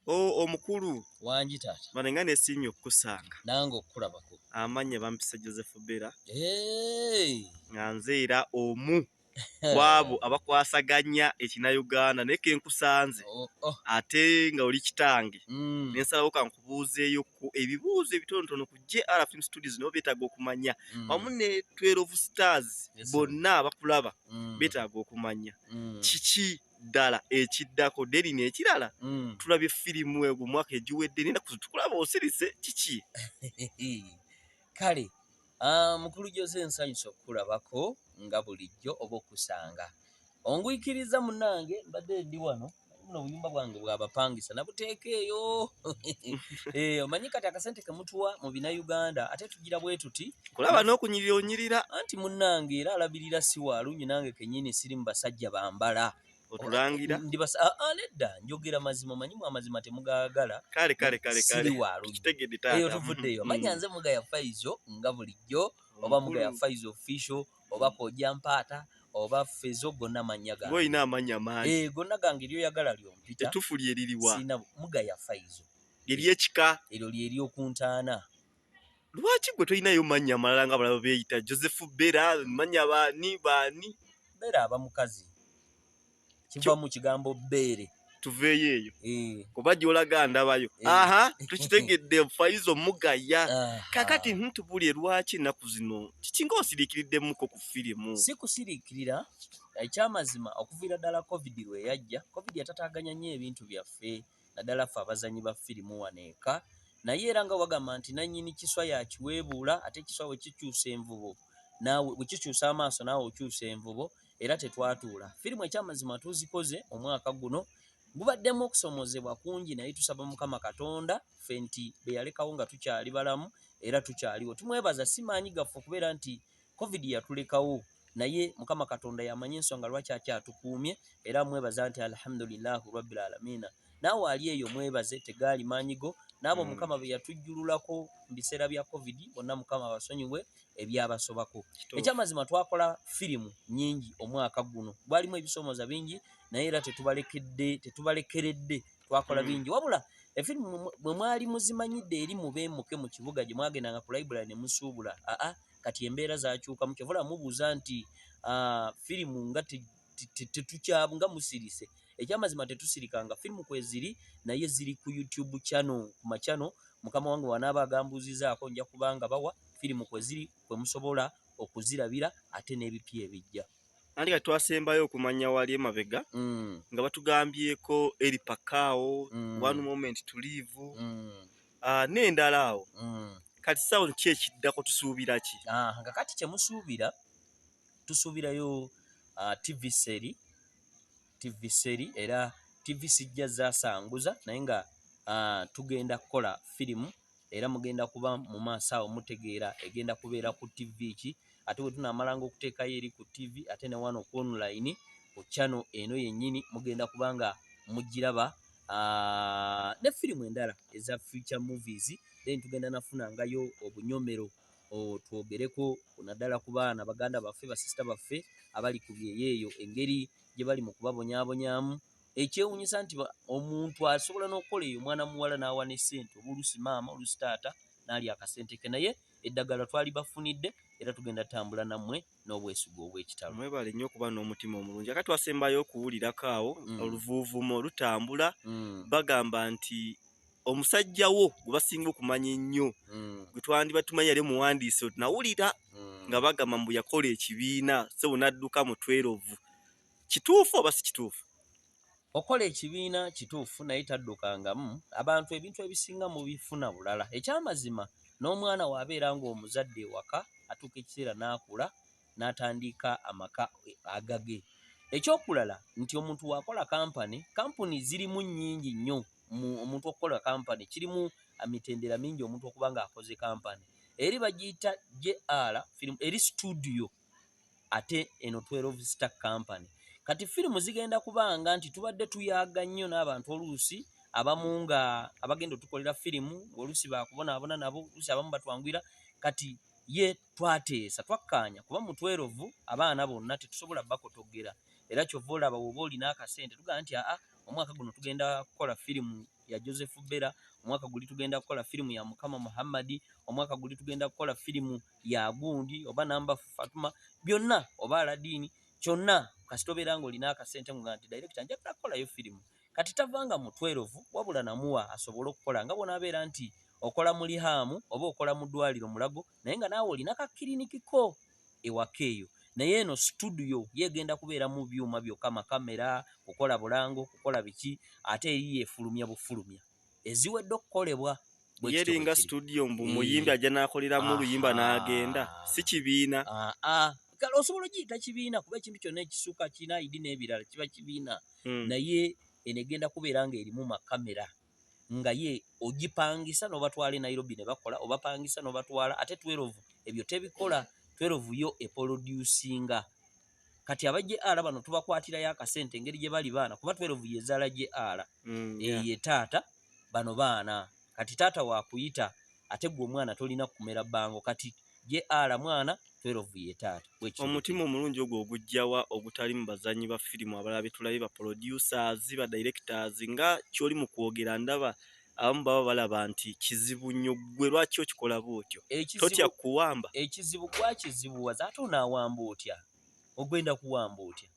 omukulu wangi taata banenga nesiimye okukusanga nange okukulabako amanya bampisa Joseph Bera nga nze era omu kwabo abakwasaganya ekina-Uganda naye kenkusanze ate nga oli kitange nensalawo kankubuuzeeyo ku ebibuuzo ebitonotono ku JR Film Studios nabo beetaaga okumanya wamu ne 12 Stars bonna abakulaba beetaaga okumanya kiki ddala ekiddako deri n'ekirala tulabye firimu ego mwaka egiwedde n'ennaku tukulaba osirise kiki kale mukulu Jose nsanyusa okukulabako nga bulijjo oba okusanga ongwikiriza munange mbadde ndi wano muno obuyumba bwange bwabapangisa nabuteeka eyo omanyi kati akasente kemutuwa mu bina-Uganda ate tugira bwe tuti kulaba n'okunyirira onyirira anti munange era alabirira si walungi nange kenyini siri mu basajja bambala otulangira nedda njogera mazima manyimu amazima temugaagala kale siri walungi kitegedde taata eyo tuvuddeyo manya nze Mugaya Faizo nga bulijjo oba Mugaya Faizo official oba Koja Mpaata oba Fezo gonna manya gange boyina amanya mangi gonna gange lyoyagala lyompita etufu lyeririwa sina Mugaya Faizo eryekika eryo lyeri okuntaana lwaki gwe toyinayo manya malala nga balaba beeyita Joseph Bera manya baani Bera aba mukazi kiva mu kigambo bbeere tuveeyo eyo kuba gy'olaga ndabayo aha tukitegedde Faizo Mugaya kakati ntubulye lwaki ennaku zino kiki ng'osiriikiriddemuko ku firimu si kusiriikirira ekyamazima okuviira ddala covid lwe yajja covid yatataaganya nnyo ebintu byaffe naddala ffe abazanyi ba firimu waneeka naye era nga wagamba nti nannyini kiswa yakiweebuula ate kiswa bwe kikyusa envubo naawe bwe kikyusa amaaso naawe okyusa envubo era tetwatuula firimu ekyamazima tuzikoze omwaka guno gubaddemu okusomozebwa kungi naye tusaba Mukama Katonda ffe nti be yalekawo nga tukyali balamu era tukyaliwo tumwebaza si maanyi gaffe okubeera nti covid yatulekawo naye Mukama Katonda yamanya ensonga lwaki akyatukuumye era mwebaza nti alhamdulillahi rabbil alamiina naawe ali eyo mwebaze tegaali maanyigo n'abo Mukama be yatujjululako mu biseera bya covid bonna Mukama basonyiwe ebyabasobako ekyamazima twakola firimu nnyingi omwaka guno gwalimu ebisomoza bingi naye era tetubalekeredde twakola bingi wabula efirimu bwe mwali muzimanyidde eri mubeemuke mu kibuga gye mwagendanga ku library ne musuubula kati embeera zakyukamu kyevula mubuuza nti firimu nga tetukyabu nga musirise ekyamazima tetusirikanga firimu kweziri naye ziri ku YouTube channel ku machano mukama wange wanaaba agambuuzizaako nja kubanga bawa firimu kweziri kwe musobola okuzirabira ate n'ebipya ebijja anti kati twasembayo okumanya wali emabega nga batugambyeko eri pakaawo one moment to live n'endala awo kati sawo ki ekiddako tusuubira ki nga kati kyemusuubira tusuubirayo TV seri era TV sijja zaasanguza naye nga tugenda kukola firimu era mugenda kuba mu maaso awo mutegeera egenda kubeera ku TV ki ate bwe tunaamalanga okuteekayo eri ku TV ate ne wano ku online ku channel eno yennyini mugenda kubanga mugiraba ne firimu endala eza future movies then tugenda nafunangayo obunyomero twogereko naddala ku baana baganda baffe basisita baffe abali ku byeyeeyo engeri gye bali mu kubabonyaabonyaamu ekyewuunyisa nti omuntu asobola n'okukola eyo omwana muwala n'awa n'essente oluusi maama oluusi taata n'ali akasente ke naye eddagala twali bafunidde era tugenda tambula nammwe n'obwesigu obw'ekitalo mwebale nnyo okuba n'omutima omulungi akati twasembayo okuwulirako awo oluvuuvumo lutambula bagamba nti omusajja wo gwe basinga okumanya ennyo gwe twandiba tumanyi yali omuwandiisi nawulira nga bagamba mbu yakola ekibiina so n'adduka mu 12 kituufu oba si kituufu okola ekibiina kituufu naye taddukangamu abantu ebintu ebisinga mu bifuna bulala ekyamazima n'omwana waabeera ng'omuzadde ewaka atuuka ekiseera n'akula n'atandika amaka agage ekyokulala nti omuntu wakola kampuni zirimu nnyingi nnyo omuntu okukola kampani kirimu mitendera mingi omuntu okuba ng'akoze kampani eri bagiyita JR film eri studio ate eno 12 Star Company kati firimu zigenda kubanga nti tubadde tuyaga nnyo n'abantu oluusi abamu nga abagenda otukolera firimu oluusi bakubonaabona nabo oluusi abamu batwangwira kati ye twateesa twakkaanya kuba mu 12 abaana bonna tetusobola bakotogera era kyova olaba woba olina akasente tugamba nti omwaka guno tugenda kukola firimu ya Joseph Bera, omwaka guli tugenda kukola firimu ya Mukama Muhammadi, omwaka guli tugenda kukola firimu ya Gundi oba Namba Fatuma, byonna oba Aladini, kyonna kasita obeera ng'olina akasente nga nti director njagala kukolayo firimu. Kati tavanga mu 12 wabula namuwa asobole okukola nga bw'onaabeera nti okola mu Lihaamu oba okola mu ddwaliro Mulago, naye nga naawe olina kakiriniki ewaka eyo. Naye eno studio yegenda kubeera mu byuma byokka, makamera, kukola bulango, kukola biki, ate eri yefulumya bufulumya eziwedde okukolebwa. Yeringa studio mbu muyimbi ajja n'akoleramu oluyimba n'agenda, si kibiina. Kale osobola ogiyita kibiina kuba ekintu kyonna ekisuuka kirina ID n'ebirala kiba kibiina. Naye eno egenda kubeera ng'erimu makamera, nga ye ogipangisa n'obatwala e Nairobi ne bakola, obapangisa n'obatwala, ate 12 ebyo tebikola, 12 yo eproducinga. Kati aba JR bano tubakwatirayo akasente engeri gye bali baana, kuba 12 yezaala JR, ye taata, bano baana. Kati taata wakuyita, ate gwe omwana tolina kumera bbango, kati JR mwana, 12 ye taata. Omutima omulungi ogwo ogujjawa ogutali mu bazanyi ba firimu abalala betulabe ba producers ba directors, nga kyoli mu kwogera ndaba abamu baba balaba nti kizibu nnyo, gwe lwaki okikola bw'otyo? Totya kuwamba. Ekizibu gwakizibuwaza, ate onaawamba otya? Ogenda kuwamba otya?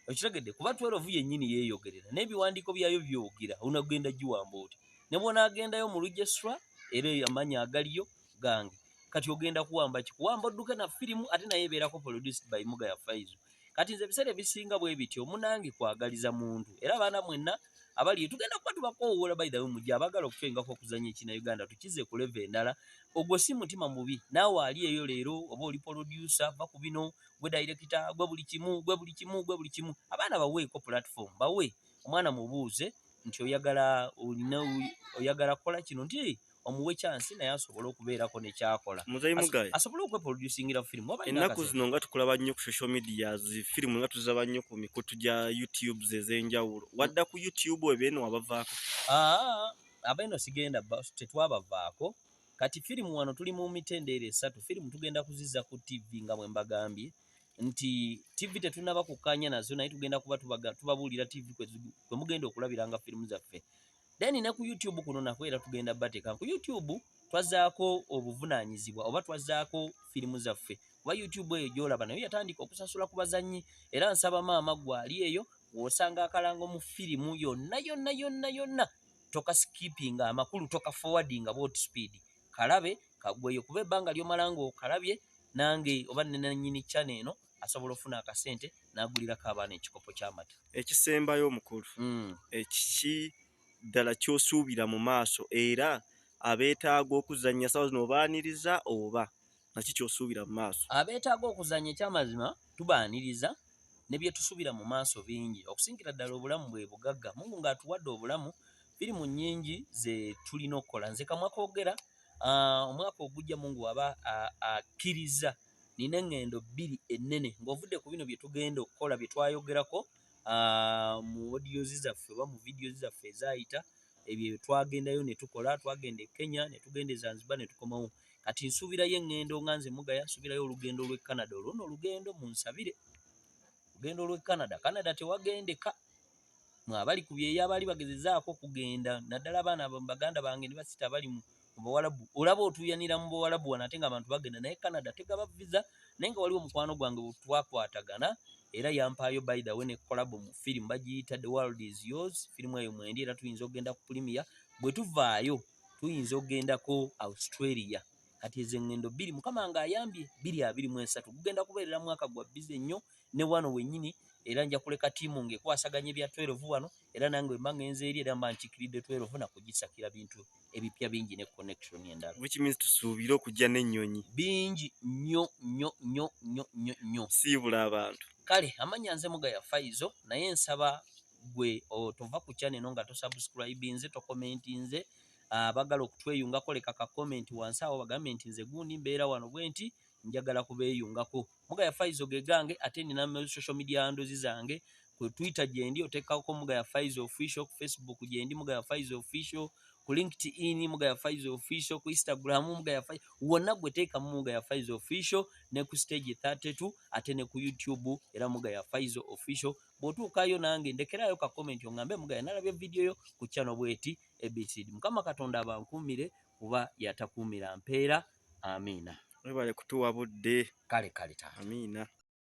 Okitegedde? Kuba 12 yennyini yeeyogerera n'ebiwandiiko byayo byogera, onagenda giwamba otya? Ne bw'onaagendayo mu Registra era amanya agaliyo gange, kati ogenda kuwamba ki? Kuwamba odduke na firimu, ate naye ebeerako produced by Mugaya Faizo. Kati nze ebiseera ebisinga bwe bityo munange kwagaliza muntu, era abaana mwenna abali tugenda kuba tubakoowoola by the way mujja abagala okutwengako okuzannya ekinnayuganda tukize ku level endala. Ogwo si mutima mubi, naawe ali eyo leero oba oli producer va ku bino, gwe director, gwe buli kimu. Abaana baweeko platform, bawe omwana mubuuze nti oyagala kukola kino, nti omuwe chance naye asobole okubeerako ne kyakola. Muzayi Mugaya asobole okweproducingira firimu. Ennaku zino nga tukulaba nnyo ku social media, firimu nga tuzaba nnyo ku mikutu gya YouTube ez'enjawulo. Wadda ku YouTube ebeeno wabavaako? Abeeno sigenda tetwabavaako. Kati firimu wano tuli mu mitendera 3. Firimu tugenda kuzizza ku TV nga bwe mbagambye nti TV tetunaba kukkaanya nazo, naye tugenda kuba tubabuulira TV kwe mugenda okulabiranga firimu zaffe. Then ne ku YouTube kuno nakwo era tugenda bateeka. Ku YouTube twazaako obuvunaanyizibwa oba twazaako firimu zaffe. Kuba YouTube eyo gy'olaba nayo yatandika okusasula ku bazannyi, era nsaba maama gwali eyo w'osanga akalango mu firimu yonna toka skipping amakulu, toka forwarding about speed. Kalabe kagweyo kuba ebbanga ly'omala ng'okalabye, nange oba nenanyini channel eno asobola ofuna akasente n'agulirako abaana ekikopo ky'amata. Ekisembayo omukulu, ekiki ddala ky'osuubira mu maaso, era abeetaaga okuzannya sawa zino obaaniriza oba naki ky'osuubira mu maaso? Abeetaaga okuzannya eky'amazima tubaaniriza, ne bye tusuubira mu maaso bingi. Okusingira ddala obulamu bwe bugagga, Mungu ng'atuwadde obulamu, firimu nnyingi ze tulina okukola. Nze kamwa koogera omwaka ogujja Mungu aba akkiriza nina eŋŋendo 2 ennene ng'ovudde ku bino bye tugenda okukola bye twayogerako mu audios zaffe oba mu videos zaffe ezaayita, ebyo twagendayo ne tukola. Twagenda e Kenya ne tugenda e Zanzibar ne tukomawo. Kati nsuubirayo eŋŋendo nga nze Mugaya, nsuubirayo olugendo lw'e Canada. Olwo nno olugendo munsabire, olugendo lw'e Canada. Canada tewagendeka, abali ku byeyo abaali bagezezaako okugenda, naddala abaana baganda bange ne basita abali mu Bawalabu. Olaba otuuyanira mu Bawalabu wano ate ng'abantu bagenda, naye Canada tegaba visa. Naye nga waliwo mukwano gwange bwe twakwatagana, era yampaayo by the way ne collab mu firimu bagiyita The World Is Yours. Firimu eyo mwendi era tuyinza okgenda ku premier. Bwe tuvaayo tuyinza okgendako Australia. Kati ezo eŋŋendo 2 Mukama ng'ayambye 2023 gugenda kubeerera mwaka gwa bize nnyo ne wano wennyini, era nja kuleka ttiimu ng'ekwasaganya ebya 12 wano, era nange mba ngenze eri era mba nkikiridde 12 nakugisakira bintu ebipya bingi ne connection endala. Which means tusuubire okujja n'ennyonyi bingi nnyo. Siibula abantu. Kale amanya nze Mugaya Faizo, naye nsaba gwe tova ku channel nga tosubscribe nze tokomenti nze, bagala okutweyungako leka ka comment wansi awo bagambe nti nze gundi mbeera wano bwe nti njagala kubeeyungako. Mugaya Faizo ge gange, ate nina social media handles zange ku Twitter gyendi otekako Mugaya Faizo official, ku Facebook gyendi Mugaya Faizo official, ku LinkedIn Mugaya Faizo official, ku Instagram Mugaya Faizo, wonna gwe teeka Mugaya Faizo official, ne ku stage 32 ate ne ku YouTube era Mugaya Faizo official. Bw'otuukayo nange ndekerayo ka comment ongambe Mugaya nalabye video yo ku channel bweti ABCD. Mukama Katonda abankuumire kuba yatakuumira mpeera. Amina. Webale kutuwa budde. Kale taata. Amina.